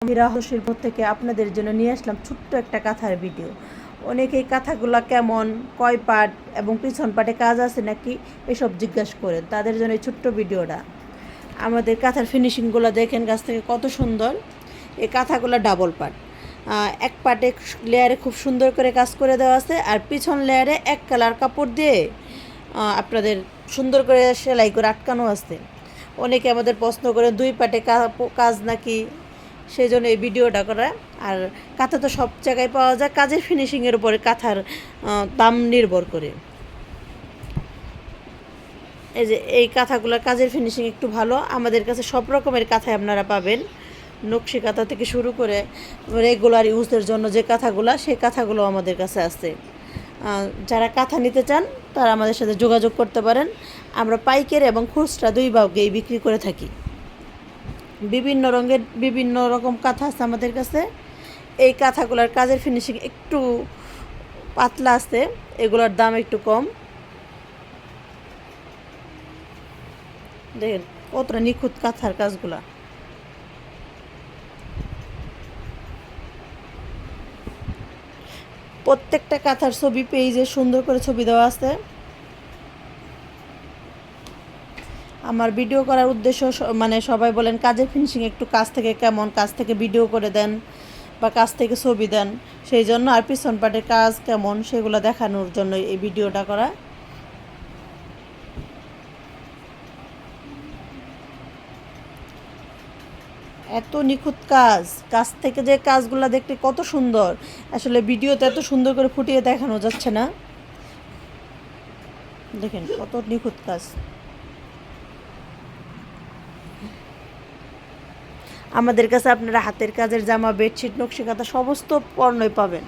হীরা শিল্প থেকে আপনাদের জন্য নিয়ে আসলাম ছোট্ট একটা কাঁথার ভিডিও। অনেকেই কাঁথাগুলো কেমন, কয় পাট এবং পিছন পাটে কাজ আছে নাকি এসব জিজ্ঞাসা করেন, তাদের জন্য এই ছোট্ট ভিডিওটা। আমাদের কাঁথার ফিনিশিংগুলো দেখেন কাছ থেকে কত সুন্দর। এই কাঁথাগুলো ডাবল পাট, এক পাটে লেয়ারে খুব সুন্দর করে কাজ করে দেওয়া আছে, আর পিছন লেয়ারে এক কালার কাপড় দিয়ে আপনাদের সুন্দর করে সেলাই করে আটকানো আছে। অনেকে আমাদের প্রশ্ন করে দুই পাটে কাজ নাকি, সেই জন্য এই ভিডিওটা করা। আর কাঁথা তো সব জায়গায় পাওয়া যায়, কাজের ফিনিশিংয়ের উপরে কাঁথার দাম নির্ভর করে। এই যে এই কাঁথাগুলোর কাজের ফিনিশিং একটু ভালো। আমাদের কাছে সব রকমের কাঁথাই আপনারা পাবেন, নকশি কাঁথা থেকে শুরু করে রেগুলার ইউজের জন্য যে কাঁথাগুলো, সেই কাঁথাগুলো আমাদের কাছে আছে। যারা কাঁথা নিতে চান তারা আমাদের সাথে যোগাযোগ করতে পারেন। আমরা পাইকারি এবং খুচরা দুই ভাগেই বিক্রি করে থাকি। বিভিন্ন রঙের বিভিন্ন রকম কাঁথা আছে আমাদের কাছে। এই কাঁথাগুলোর কাজের ফিনিশিং একটু পাতলা আছে, এগুলোর দাম একটু কম। দেখেন কতটা নিখুঁত কাঁথার কাজগুলা। প্রত্যেকটা কাঁথার ছবি পেজে সুন্দর করে ছবি দেওয়া আছে। আমার ভিডিও করার উদ্দেশ্য মানে সবাই বলেন কাজের ফিনিশিং একটু কাছ থেকে কেমন, কাছ থেকে ভিডিও করে দেন বা কাছ থেকে ছবি দেন, সেই জন্য। আর পিছন পাটের কাজ কেমন সেগুলো দেখানোর জন্য এই ভিডিওটা করা। এত নিখুঁত কাজ, কাছ থেকে যে কাজগুলো দেখতে কত সুন্দর, আসলে ভিডিওতে এত সুন্দর করে ফুটিয়ে দেখানো যাচ্ছে না। দেখেন কত নিখুঁত কাজ। আমাদের কাছে আপনারা হাতের কাজের জামা, বেডশিট, নকশি কাঁথা সমস্ত পণ্যই পাবেন।